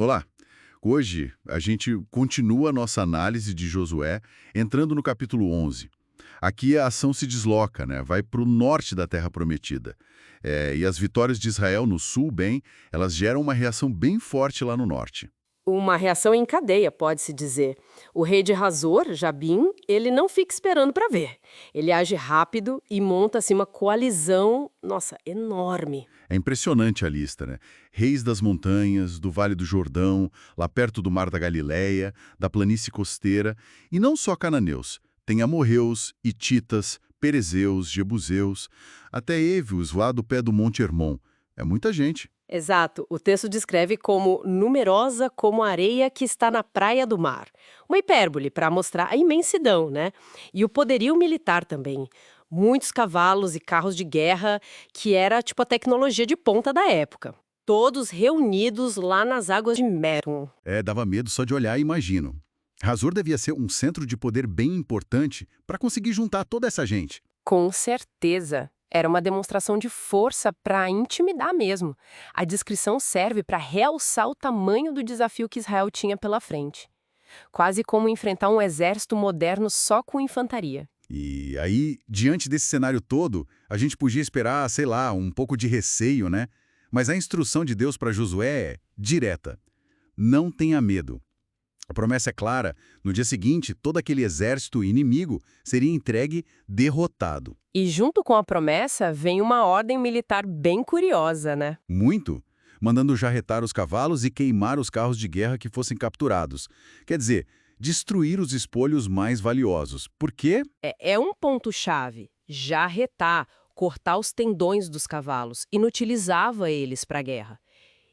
Olá! Hoje a gente continua a nossa análise de Josué, entrando no capítulo 11. Aqui a ação se desloca, né? Vai para o norte da Terra Prometida. E as vitórias de Israel no sul, bem, elas geram uma reação bem forte lá no norte. Uma reação em cadeia, pode-se dizer. O rei de Hazor, Jabim, ele não fica esperando para ver. Ele age rápido e monta assim uma coalizão, nossa, enorme. É impressionante a lista, né? Reis das montanhas, do Vale do Jordão, lá perto do Mar da Galileia, da planície costeira, e não só cananeus. Tem amorreus, hititas, perezeus, jebuseus, até évios lá do pé do Monte Hermon. É muita gente. Exato, o texto descreve como numerosa como a areia que está na praia do mar. Uma hipérbole para mostrar a imensidão, né? E o poderio militar também. Muitos cavalos e carros de guerra, que era tipo a tecnologia de ponta da época. Todos reunidos lá nas águas de Merom. Dava medo só de olhar, imagino. Razor devia ser um centro de poder bem importante para conseguir juntar toda essa gente. Com certeza. Era uma demonstração de força para intimidar mesmo. A descrição serve para realçar o tamanho do desafio que Israel tinha pela frente. Quase como enfrentar um exército moderno só com infantaria. E aí, diante desse cenário todo, a gente podia esperar, sei lá, um pouco de receio, né? Mas a instrução de Deus para Josué é direta. Não tenha medo. A promessa é clara, no dia seguinte, todo aquele exército inimigo seria entregue derrotado. E junto com a promessa vem uma ordem militar bem curiosa, né? Muito, mandando jarretar os cavalos e queimar os carros de guerra que fossem capturados. Quer dizer, destruir os espolhos mais valiosos. Por quê? É um ponto-chave. Jarretar, cortar os tendões dos cavalos, inutilizava eles para a guerra.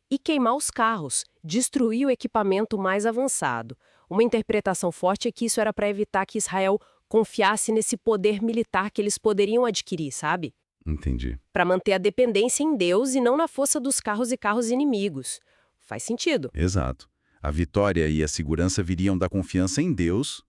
E queimar os carros, destruir o equipamento mais avançado. Uma interpretação forte é que isso era para evitar que Israel confiasse nesse poder militar que eles poderiam adquirir, sabe? Entendi. Para manter a dependência em Deus e não na força dos carros e carros inimigos. Faz sentido. Exato. A vitória e a segurança viriam da confiança em Deus,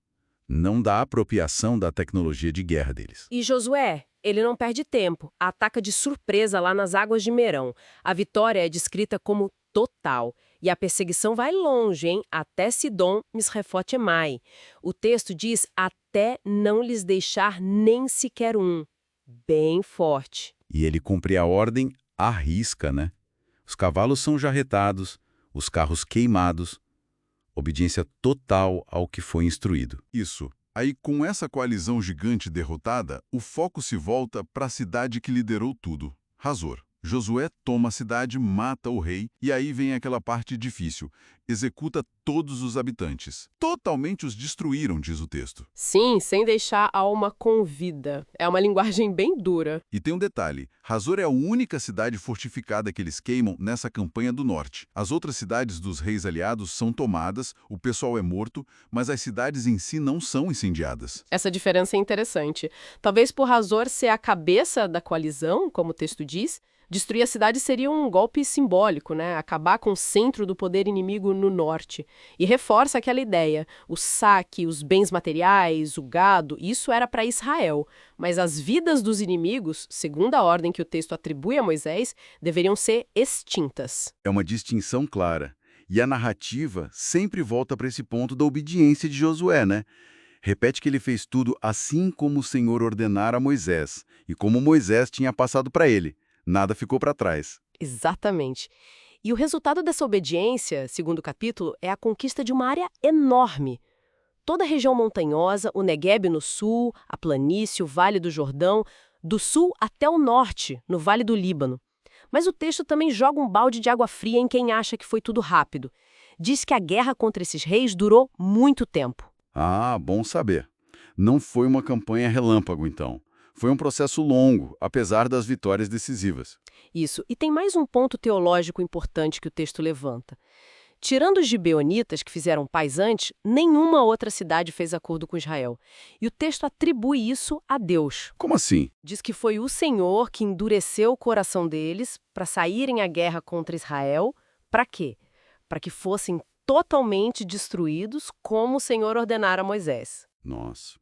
não da apropriação da tecnologia de guerra deles. E Josué, ele não perde tempo. Ataca de surpresa lá nas águas de Merão. A vitória é descrita como total. E a perseguição vai longe, hein? Até Sidom, Misrefote Emai. O texto diz até não lhes deixar nem sequer um. Bem forte. E ele cumpre a ordem à risca, né? Os cavalos são jarretados, os carros queimados, obediência total ao que foi instruído. Isso. Aí, com essa coalizão gigante derrotada, o foco se volta para a cidade que liderou tudo, Hazor. Josué toma a cidade, mata o rei, e aí vem aquela parte difícil. Executa todos os habitantes. Totalmente os destruíram, diz o texto. Sim, sem deixar a alma com vida. É uma linguagem bem dura. E tem um detalhe, Hazor é a única cidade fortificada que eles queimam nessa campanha do norte. As outras cidades dos reis aliados são tomadas, o pessoal é morto, mas as cidades em si não são incendiadas. Essa diferença é interessante. Talvez por Hazor ser a cabeça da coalizão, como o texto diz, destruir a cidade seria um golpe simbólico, né? Acabar com o centro do poder inimigo no norte. E reforça aquela ideia. O saque, os bens materiais, o gado, isso era para Israel. Mas as vidas dos inimigos, segundo a ordem que o texto atribui a Moisés, deveriam ser extintas. É uma distinção clara. E a narrativa sempre volta para esse ponto da obediência de Josué, né? Repete que ele fez tudo assim como o Senhor ordenara a Moisés, e como Moisés tinha passado para ele. Nada ficou para trás. Exatamente. E o resultado dessa obediência, segundo o capítulo, é a conquista de uma área enorme. Toda a região montanhosa, o Negueb no sul, a planície, o Vale do Jordão, do sul até o norte, no Vale do Líbano. Mas o texto também joga um balde de água fria em quem acha que foi tudo rápido. Diz que a guerra contra esses reis durou muito tempo. Ah, bom saber. Não foi uma campanha relâmpago, então. Foi um processo longo, apesar das vitórias decisivas. Isso. E tem mais um ponto teológico importante que o texto levanta. Tirando os gibeonitas, que fizeram paz antes, nenhuma outra cidade fez acordo com Israel. E o texto atribui isso a Deus. Como assim? Diz que foi o Senhor que endureceu o coração deles para saírem à guerra contra Israel. Para quê? Para que fossem totalmente destruídos, como o Senhor ordenara a Moisés. Nossa.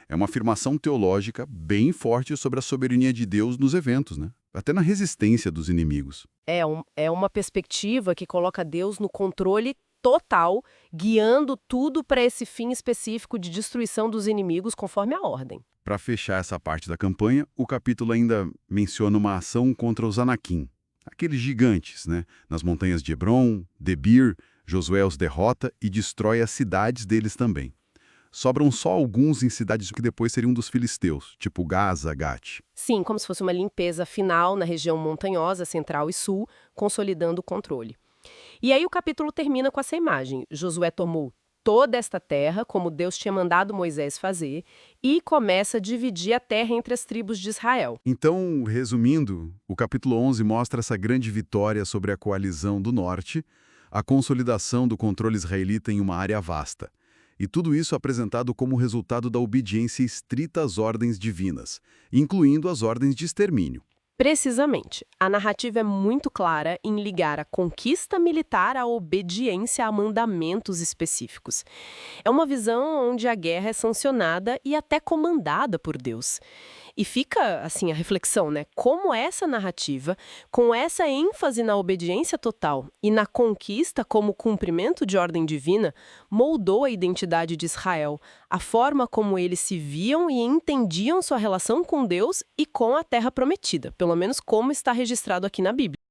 É uma afirmação teológica bem forte sobre a soberania de Deus nos eventos, né? Até na resistência dos inimigos. É uma perspectiva que coloca Deus no controle total, guiando tudo para esse fim específico de destruição dos inimigos conforme a ordem. Para fechar essa parte da campanha, o capítulo ainda menciona uma ação contra os Anakim, aqueles gigantes, né? Nas montanhas de Hebron, Debir, Josué os derrota e destrói as cidades deles também. Sobram só alguns em cidades que depois seriam dos filisteus, tipo Gaza, Gate. Sim, como se fosse uma limpeza final na região montanhosa, central e sul, consolidando o controle. E aí o capítulo termina com essa imagem. Josué tomou toda esta terra, como Deus tinha mandado Moisés fazer, e começa a dividir a terra entre as tribos de Israel. Então, resumindo, o capítulo 11 mostra essa grande vitória sobre a coalizão do norte, a consolidação do controle israelita em uma área vasta. E tudo isso apresentado como resultado da obediência estrita às ordens divinas, incluindo as ordens de extermínio. Precisamente. A narrativa é muito clara em ligar a conquista militar à obediência a mandamentos específicos. É uma visão onde a guerra é sancionada e até comandada por Deus. E fica, assim, a reflexão, né? Como essa narrativa, com essa ênfase na obediência total e na conquista como cumprimento de ordem divina, moldou a identidade de Israel, a forma como eles se viam e entendiam sua relação com Deus e com a Terra Prometida, pelo menos como está registrado aqui na Bíblia.